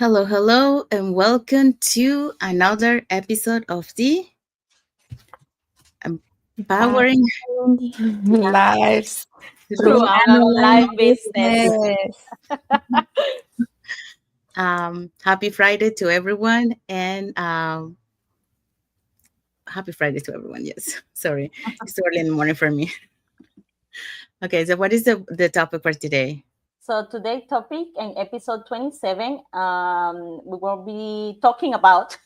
Hello, and welcome to another episode of the Empowering Lives Through through Through our online live business. business. Happy Friday to everyone, and happy Friday to everyone. Yes, sorry, it's too early in the morning for me. Okay, so what is the topic for today? So today's topic in episode 27, we will be talking about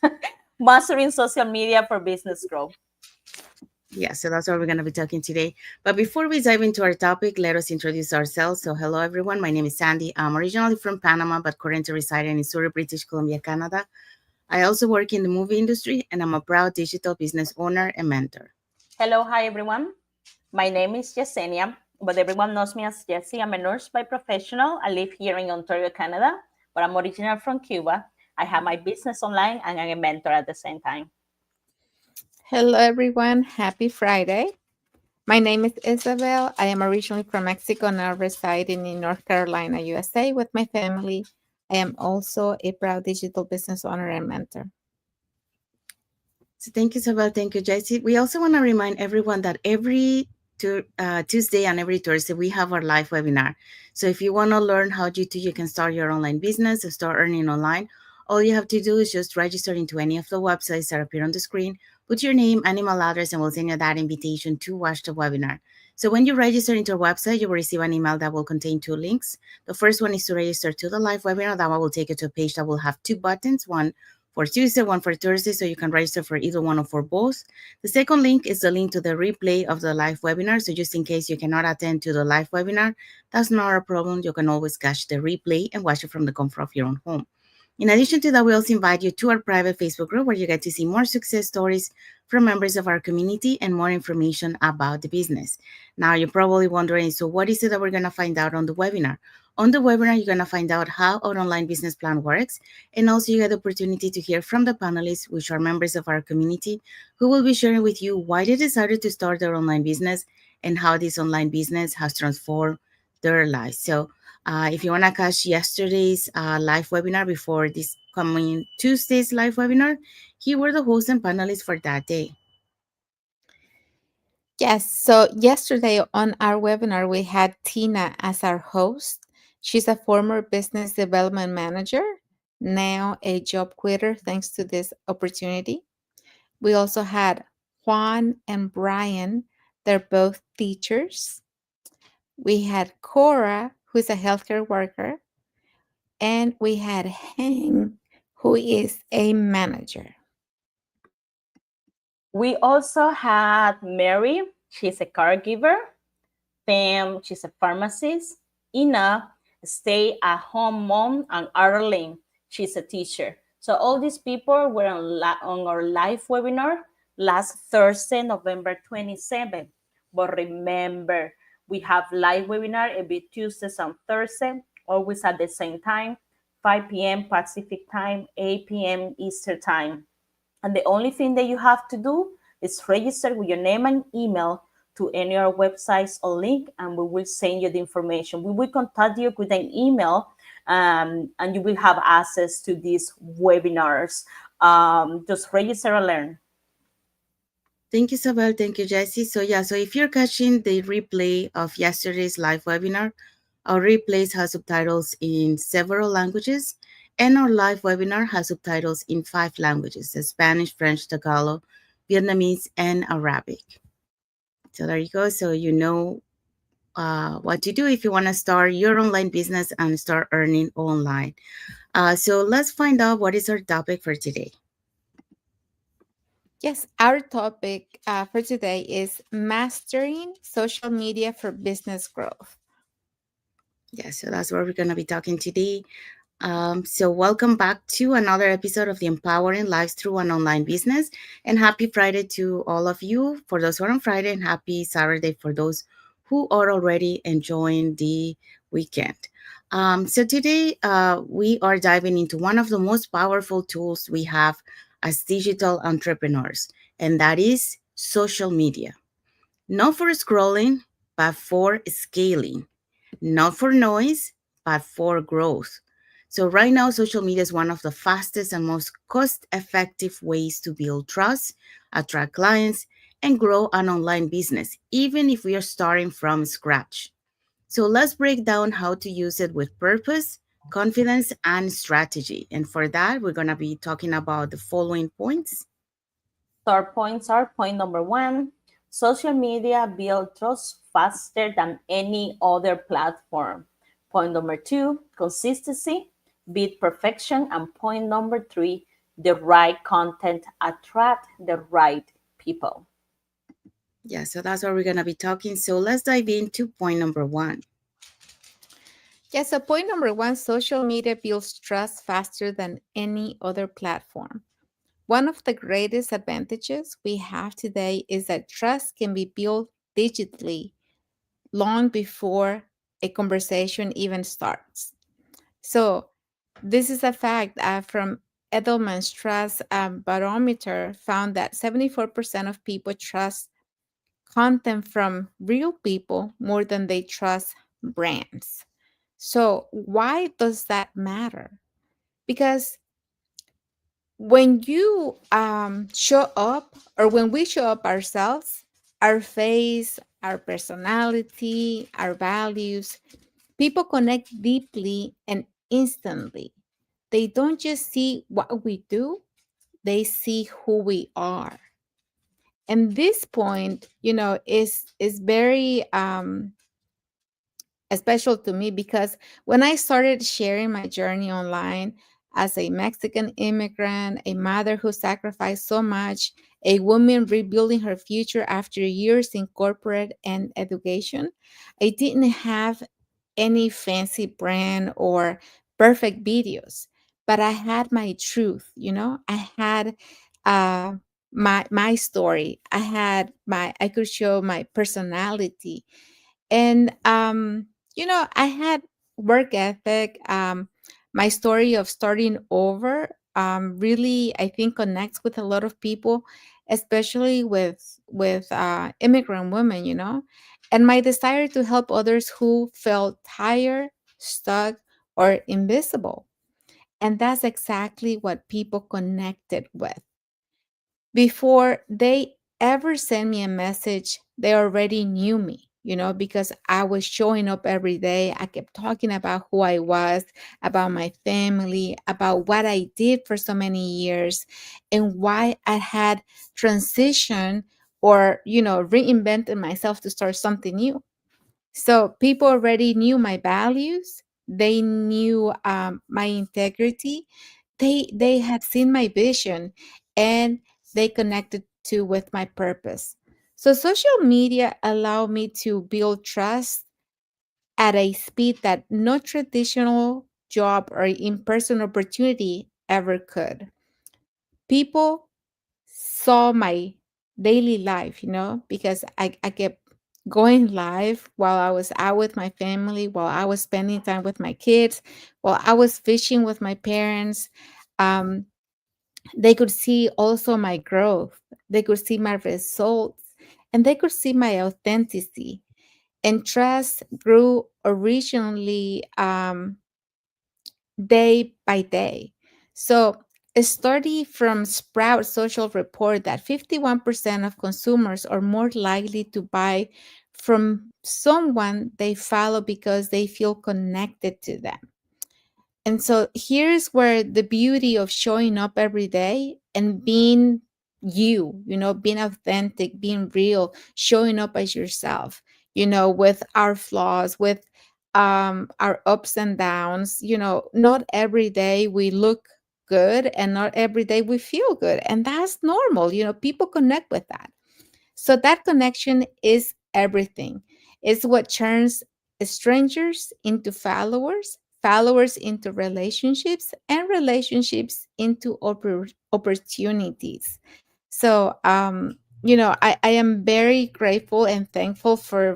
mastering social media for business growth. Yeah, so that's what we're going to be talking today. But before we dive into our topic, let us introduce ourselves. So, hello everyone. My name is Sandy. I'm originally from Panama, but currently residing in Surrey, British Columbia, Canada. I also work in the movie industry, and I'm a proud digital business owner and mentor. Hello, hi everyone. My name is Yesenia, but everyone knows me as Jessie. I'm a nurse by professional. I live here in Ontario, Canada, but I'm original from Cuba. I have my business online and I'm a mentor at the same time. Hello, everyone. Happy Friday. My name is Isabel. I am originally from Mexico, now residing in North Carolina, USA, with my family. I am also a proud digital business owner and mentor. So, thank you, Isabel. Thank you, Jessie. We also want to remind everyone that every Tuesday and every Thursday, we have our live webinar. So, if you want to learn how you can start your online business and start earning online, all you have to do is just register into any of the websites that appear on the screen, put your name and email address, and we'll send you that invitation to watch the webinar. So when you register into our website, you will receive an email that will contain two links. The first one is to register to the live webinar. That one will take you to a page that will have two buttons, one for Tuesday, one for Thursday, so you can register for either one or for both. The second link is the link to the replay of the live webinar. So just in case you cannot attend to the live webinar, that's not a problem. You can always catch the replay and watch it from the comfort of your own home. In addition to that, we also invite you to our private Facebook group where you get to see more success stories from members of our community and more information about the business. Now, you're probably wondering, so what is it that we're going to find out on the webinar? On the webinar, you're going to find out how our online business plan works, and also you get the opportunity to hear from the panelists, which are members of our community, who will be sharing with you why they decided to start their online business and how this online business has transformed their lives. So if you want to catch yesterday's live webinar before this coming Tuesday's live webinar, here were the hosts and panelists for that day. Yes, so yesterday on our webinar, we had Tina as our host. She's a former business development manager, now a job quitter thanks to this opportunity. We also had Juan and Brian, they're both teachers. We had Cora, who's a healthcare worker, and we had Heng, who is a manager. We also had Mary, she's a caregiver. Pam, she's a pharmacist. Ina, stay-at-home mom, and Arlene, she's a teacher. So all these people were on our live webinar last Thursday, November 27th. But remember, we have live webinar every Tuesdays and Thursday, always at the same time, 5 p.m. Pacific time, 8 p.m. Eastern time. And the only thing that you have to do is register with your name and email to any of our websites or link, and we will send you the information. We will contact you with an email, and you will have access to these webinars. Just register and learn. Thank you, Isabel. Thank you, Jessie. So if you're catching the replay of yesterday's live webinar, our replays has subtitles in several languages, and our live webinar has subtitles in 5 languages: Spanish, French, Tagalog, Vietnamese, and Arabic. So there you go. So you know what to do if you want to start your online business and start earning online. So let's find out what is our topic for today. Yes, our topic for today is mastering social media for business growth. Yeah, so that's what we're going to be talking today. So welcome back to another episode of the Empowering Lives Through an Online Business. And happy Friday to all of you for those who are on Friday, and happy Saturday for those who are already enjoying the weekend. So today we are diving into one of the most powerful tools we have as digital entrepreneurs, and that is social media. Not for scrolling, but for scaling. Not for noise, but for growth. So right now, social media is one of the fastest and most cost-effective ways to build trust, attract clients, and grow an online business, even if we are starting from scratch. So let's break down how to use it with purpose, confidence, and strategy. And for that, we're going to be talking about the following points. Our points are: point number one, social media builds trust faster than any other platform. Point number two, consistency beat perfection. And point number three, the right content attract the right people. Yeah, so that's what we're going to be talking. So let's dive into point number one. Yeah, so point number one, social media builds trust faster than any other platform. One of the greatest advantages we have today is that trust can be built digitally long before a conversation even starts. So, this is a fact from Edelman's Trust Barometer found that 74% of people trust content from real people more than they trust brands. So, why does that matter? Because when you show up, or when we show up ourselves, our face, our personality, our values, people connect deeply and instantly. They don't just see what we do, they see who we are. And this point, is very special to me, because when I started sharing my journey online as a Mexican immigrant, a mother who sacrificed so much, a woman rebuilding her future after years in corporate and education, I didn't have any fancy brand or perfect videos, but I had my truth. I had uh, my story. I could show my personality, and I had work ethic. My story of starting over really, I think, connects with a lot of people, especially with immigrant women. And my desire to help others who felt tired, stuck, or invisible. And that's exactly what people connected with. Before they ever sent me a message, they already knew me, because I was showing up every day. I kept talking about who I was, about my family, about what I did for so many years, and why I had transitioned, or, reinvented myself to start something new. So people already knew my values. They knew my integrity. They had seen my vision, and they connected to with my purpose. So social media allowed me to build trust at a speed that no traditional job or in-person opportunity ever could. People saw my daily life, because I kept going live while I was out with my family, while I was spending time with my kids, while I was fishing with my parents. Um, they could see also my growth, they could see my results, and they could see my authenticity. And trust grew originally day by day. So, a study from Sprout Social report that 51% of consumers are more likely to buy from someone they follow because they feel connected to them. And so here's where the beauty of showing up every day and being being authentic, being real, showing up as yourself, with our flaws, with our ups and downs. Not every day we look good, and not every day we feel good. And that's normal. People connect with that. So that connection is everything. It's what turns strangers into followers, followers into relationships, and relationships into opportunities. So, I am very grateful and thankful for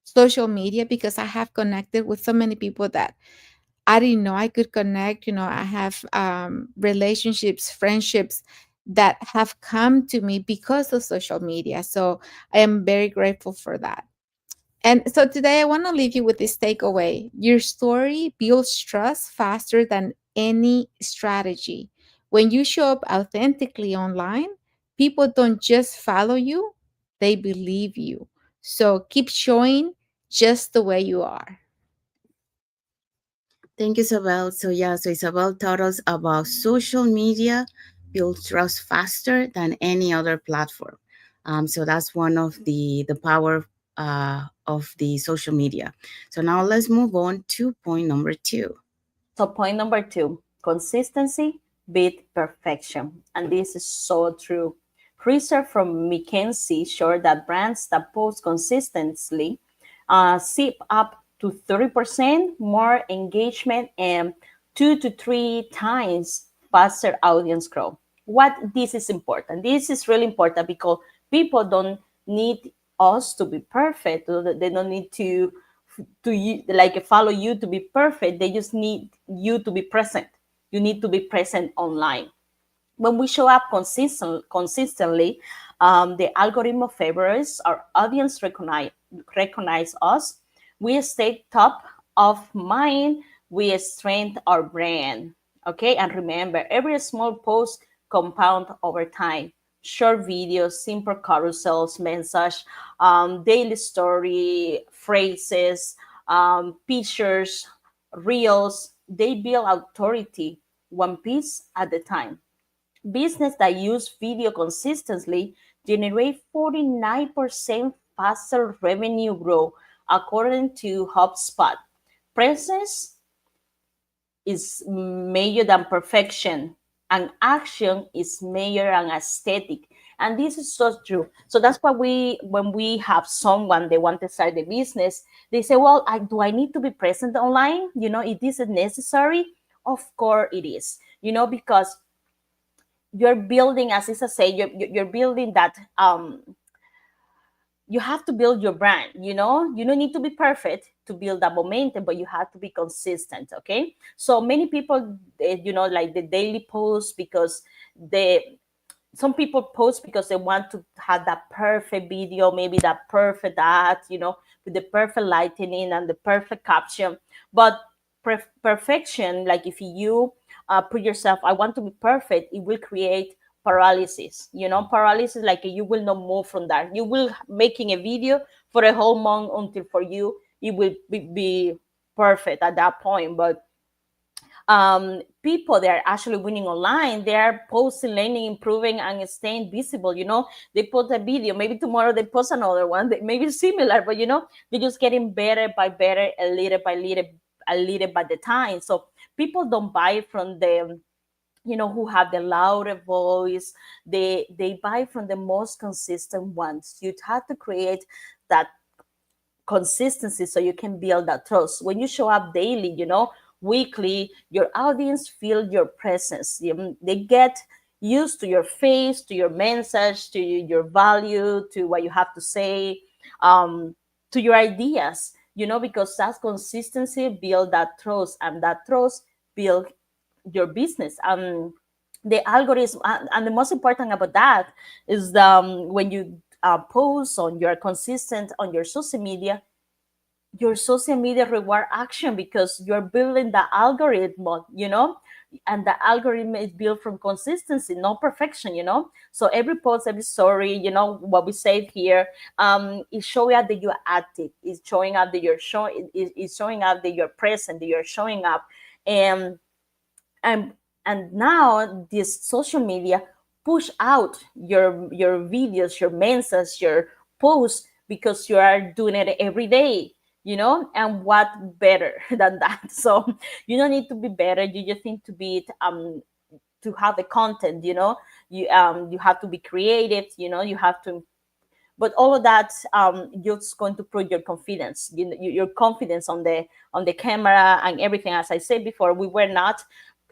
social media, because I have connected with so many people that I didn't know I could connect. I have relationships, friendships that have come to me because of social media. So I am very grateful for that. And so today I want to leave you with this takeaway. Your story builds trust faster than any strategy. When you show up authentically online, people don't just follow you, they believe you. So keep showing just the way you are. Thank you, Isabel. So yeah, so Isabel taught us about social media builds trust faster than any other platform. So that's one of the power of the social media. So now let's move on to point number 2. So point number 2, consistency beat perfection. And this is so true. Research from McKinsey showed that brands that post consistently see up to 30% more engagement and 2 to 3 times faster audience growth. What this is important? This is really important because people don't need us to be perfect. They don't need to you, like follow you to be perfect. They just need you to be present. You need to be present online. When we show up consistently, the algorithm favors our audience recognize us. We stay top of mind. We strengthen our brand. Okay, and remember, every small post compound over time. Short videos, simple carousels, message, daily story, phrases, pictures, reels. They build authority one piece at a time. Business that use video consistently generate 49% faster revenue growth, according to HubSpot. Presence is measured than perfection, and action is measured and aesthetic. And this is so true. So that's why when we have someone they want to start the business, they say, "Well, do I need to be present online? You know, it is necessary." Of course, it is. You know, because you're building, as Isa say, you're building that you have to build your brand. You know, you don't need to be perfect to build that momentum, but you have to be consistent. Okay, so many people, you know, like the daily post, because they some people post because they want to have that perfect video, maybe that perfect ad, you know, with the perfect lighting and the perfect caption. But perfection, like if you put yourself, I want to be perfect, it will create paralysis. You know, paralysis, like you will not move from that. You will making a video for a whole month until for you it will be perfect at that point. But people that are actually winning online, they are posting, learning, improving, and staying visible. You know, they post a video, maybe tomorrow they post another one that maybe similar, but you know, they're just getting better by better, a little by little, a little by the time. So people don't buy from the, you know, who have the louder voice. They buy from the most consistent ones. You have to create that consistency so you can build that trust. When you show up daily, you know, weekly, your audience feel your presence. They get used to your face, to your message, to your value, to what you have to say, to your ideas, you know, because that consistency build that trust, and that trust build your business. The algorithm, and the most important about that is when you post on your consistent on your social media reward action, because you're building the algorithm, you know, and the algorithm is built from consistency, not perfection, you know. So every post, every story, you know, what we say here, is showing out that you're active, is showing out that you're showing, is showing out that you're present, that you're showing up. And and now this social media push out your videos, your messages, your posts, because you are doing it every day, you know. And what better than that? So you don't need to be better, you just need to be to have the content, you know. You have to be creative, you know. You have to, but all of that, just going to prove your confidence, your confidence on the camera and everything. As I said before, we were not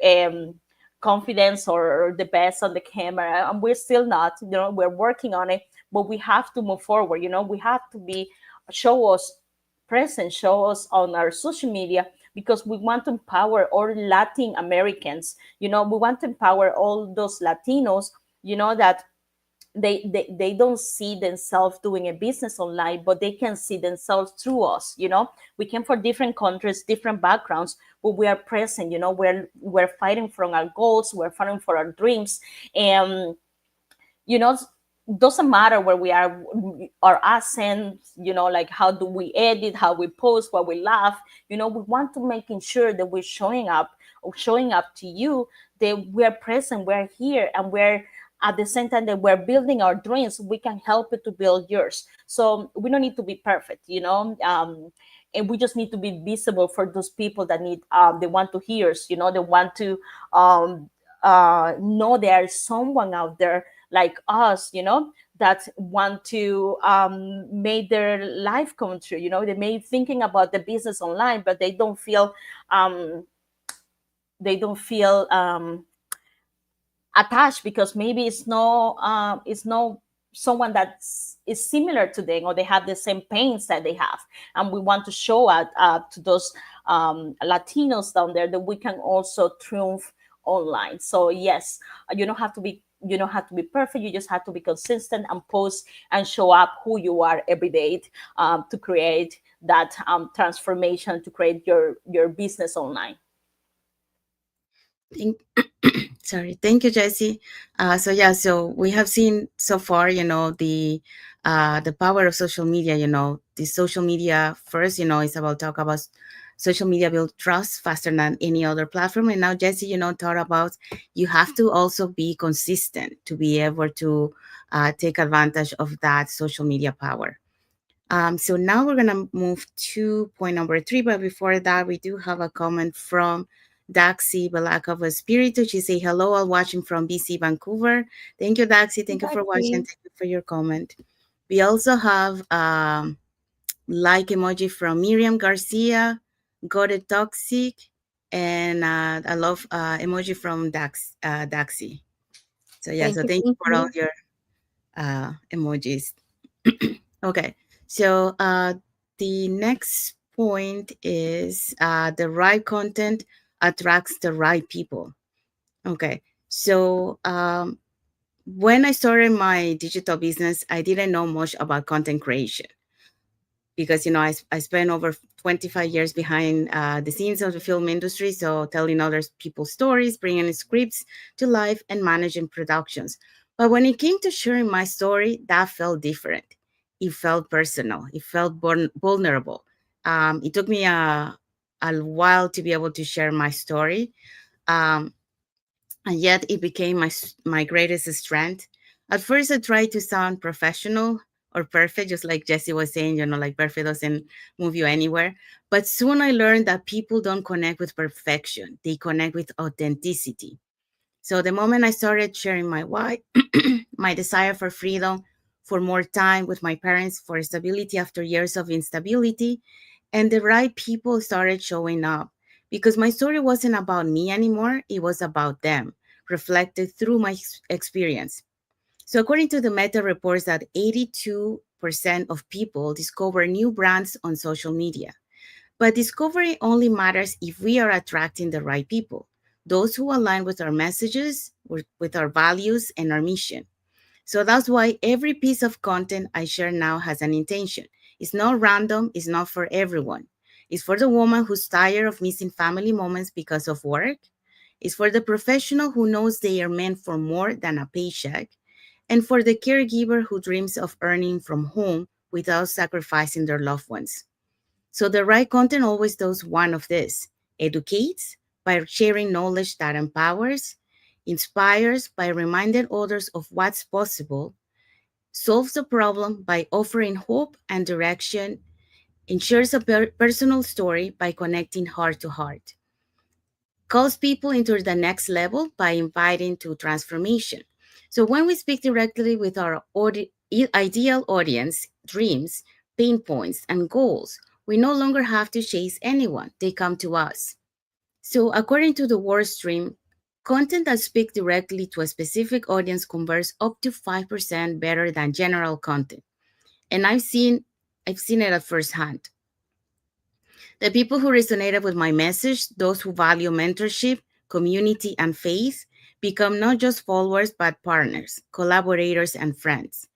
um confidence or the best on the camera, and we're still not, you know. We're working on it, but we have to move forward, you know. We have to be, show us present, show us on our social media, because we want to empower all Latin Americans, you know. We want to empower all those Latinos, you know, that they don't see themselves doing a business online, but they can see themselves through us. We came from different countries, different backgrounds, but we are present. We're fighting for our goals, we're fighting for our dreams. And doesn't matter where we are, our accents, like how do we edit, how we post, what we laugh. We want to making sure that we're showing up to you, that we're present, we're here, and we're at the same time that we're building our dreams, we can help you to build yours. So we don't need to be perfect, and we just need to be visible for those people that need, they want to hear us, they want to know there's someone out there like us, that want to make their life come true. They may be thinking about the business online, but they don't feel attached, because maybe it's no someone that is similar to them, or they have the same pains that they have. And we want to show to those Latinos down there that we can also triumph online. So yes, you don't have to be perfect. You just have to be consistent and post and show up who you are every day, to create that transformation, to create your business online. Thank you, Jessie. So we have seen so far, the power of social media. The social media first, is about talk about social media build trust faster than any other platform. And now Jessie, thought about you have to also be consistent to be able to take advantage of that social media power. So now we're gonna move to point number 3, but before that, we do have a comment from Daxi Balakov Espiritu. She say, hello, all watching from BC, Vancouver. Thank you, Daxi. Thank you for watching. Thank you for your comment. We also have like emoji from Miriam Garcia, Got It Toxic, and I love emoji from Daxi. So yeah, thank you for all your emojis. Okay, so the next point is the right content attracts the right people. Okay, so when I started my digital business, I didn't know much about content creation because, I spent over 25 years behind the scenes of the film industry. So telling other people's stories, bringing scripts to life, and managing productions. But when it came to sharing my story, that felt different. It felt personal. It felt vulnerable. It took me a while to be able to share my story. And yet it became my greatest strength. At first, I tried to sound professional or perfect, just like Jessie was saying, like perfect doesn't move you anywhere. But soon I learned that people don't connect with perfection. They connect with authenticity. So the moment I started sharing my why, my desire for freedom, for more time with my parents, for stability after years of instability, and the right people started showing up, because my story wasn't about me anymore. It was about them, reflected through my experience. So according to the Meta reports that 82% of people discover new brands on social media. But discovery only matters if we are attracting the right people, those who align with our messages, with our values, and our mission. So that's why every piece of content I share now has an intention. It's not random, it's not for everyone. It's for the woman who's tired of missing family moments because of work. It's for the professional who knows they are meant for more than a paycheck. And for the caregiver who dreams of earning from home without sacrificing their loved ones. So the right content always does one of this: educates by sharing knowledge that empowers, inspires by reminding others of what's possible, solves the problem by offering hope and direction, and shares a personal story by connecting heart to heart, calls people into the next level by inviting to transformation. So when we speak directly with our ideal audience, dreams, pain points, and goals, we no longer have to chase anyone. They come to us. So according to the WordStream, content that speaks directly to a specific audience converts up to 5% better than general content. And I've seen it at first hand. The people who resonated with my message, those who value mentorship, community, and faith, become not just followers, but partners, collaborators, and friends.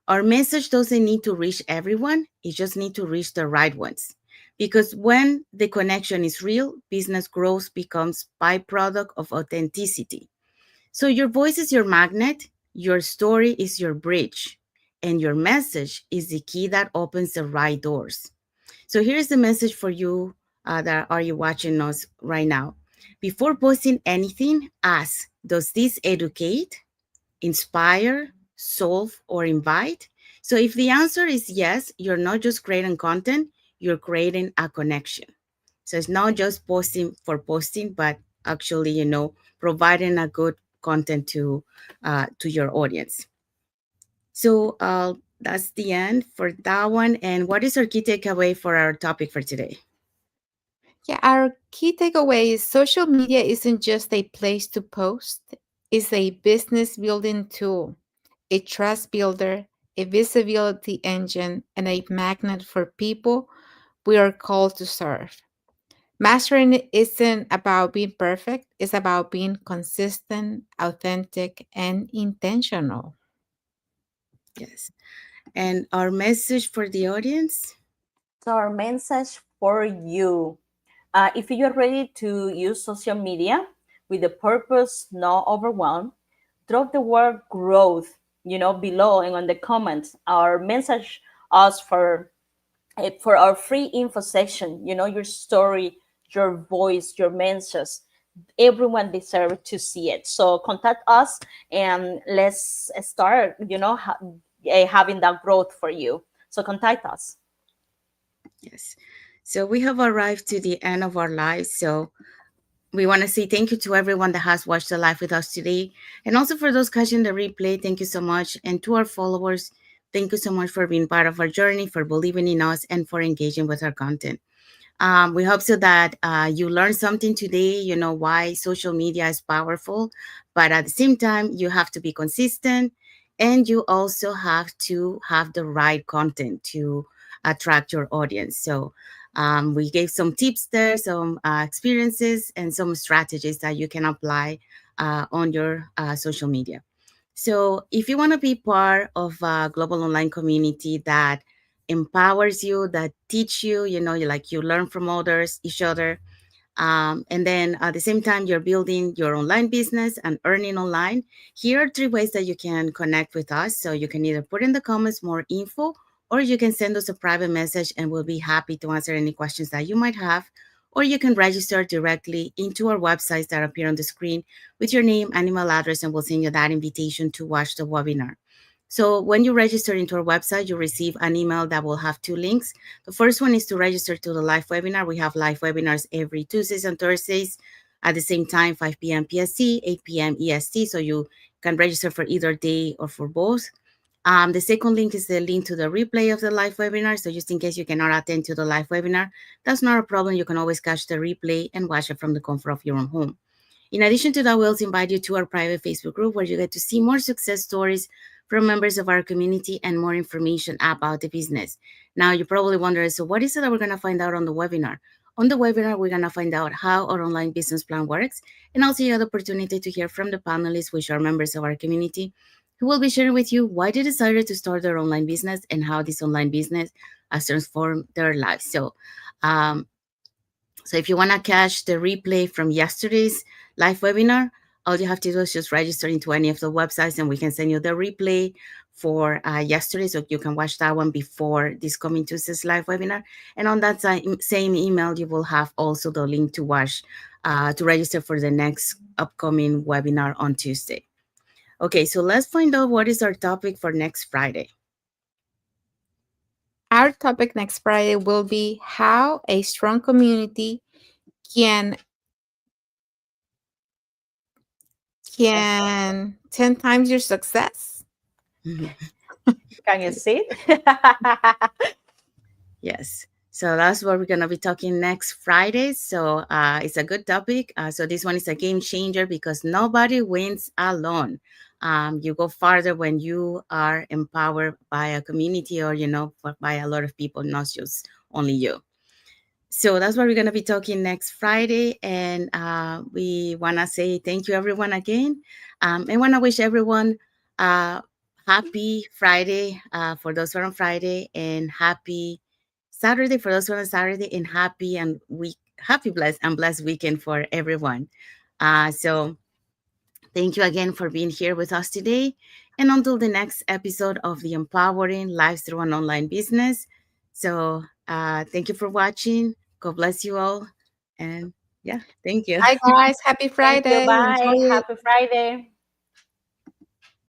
Our message doesn't need to reach everyone, it just needs to reach the right ones. Because when the connection is real, business growth becomes byproduct of authenticity. So your voice is your magnet, your story is your bridge, and your message is the key that opens the right doors. So here's the message for you that are you watching us right now. Before posting anything, ask, does this educate, inspire, solve, or invite? So if the answer is yes, you're not just creating content, you're creating a connection. So it's not just posting for posting, but actually, providing a good content to your audience. So that's the end for that one. And what is our key takeaway for our topic for today? Yeah, our key takeaway is social media isn't just a place to post, it's a business building tool, a trust builder, a visibility engine, and a magnet for people we are called to serve. Mastering it isn't about being perfect, it's about being consistent, authentic, and intentional. Yes. And our message for the audience? So our message for you, if you are ready to use social media with the purpose, not overwhelm, drop the word growth, below and on the comments. Our message us for our free info session, your story, your voice, your message. Everyone deserves to see it. So contact us and let's start, having that growth for you. So contact us. Yes. So we have arrived to the end of our lives. So we want to say thank you to everyone that has watched the live with us today. And also for those catching the replay, thank you so much. And to our followers, thank you so much for being part of our journey, for believing in us, and for engaging with our content. We hope so that you learned something today, why social media is powerful. But at the same time, you have to be consistent and you also have to have the right content to attract your audience. So we gave some tips there, some experiences, and some strategies that you can apply on your social media. So if you want to be part of a global online community that empowers you, that teach you, you learn from others, each other, and then at the same time you're building your online business and earning online, here are three ways that you can connect with us. So you can either put in the comments more info, or you can send us a private message and we'll be happy to answer any questions that you might have. Or you can register directly into our websites that appear on the screen with your name and email address, and we'll send you that invitation to watch the webinar. So when you register into our website, you receive an email that will have two links. The first one is to register to the live webinar. We have live webinars every Tuesdays and Thursdays at the same time, 5 p.m. PST, 8 p.m. EST. So you can register for either day or for both. The second link is the link to the replay of the live webinar. So just in case you cannot attend to the live webinar, that's not a problem. You can always catch the replay and watch it from the comfort of your own home. In addition to that, we also invite you to our private Facebook group where you get to see more success stories from members of our community and more information about the business. Now, you probably wonder, so what is it that we're going to find out on the webinar? On the webinar, we're going to find out how our online business plan works, and also you have the opportunity to hear from the panelists, which are members of our community, who will be sharing with you why they decided to start their online business and how this online business has transformed their lives. So if you want to catch the replay from yesterday's live webinar, all you have to do is just register into any of the websites and we can send you the replay for yesterday. So you can watch that one before this coming Tuesday's live webinar. And on that same email, you will have also the link to watch, to register for the next upcoming webinar on Tuesday. Okay, so let's find out what is our topic for next Friday. Our topic next Friday will be how a strong community can 10 times your success. Can you see it? Yes. So that's what we're going to be talking next Friday. So it's a good topic. So this one is a game changer because nobody wins alone. You go farther when you are empowered by a community or, by a lot of people, not just only you. So that's what we're going to be talking next Friday. And we want to say thank you, everyone, again. I want to wish everyone happy Friday for those who are on Friday, and happy Saturday for those who are on Saturday, and happy blessed weekend for everyone. So thank you again for being here with us today. And until the next episode of the Empowering Lives Through an Online Business. So thank you for watching. God bless you all. And yeah, thank you. Bye, guys. Happy Thank you. Friday. Bye. Enjoy it. Happy Friday.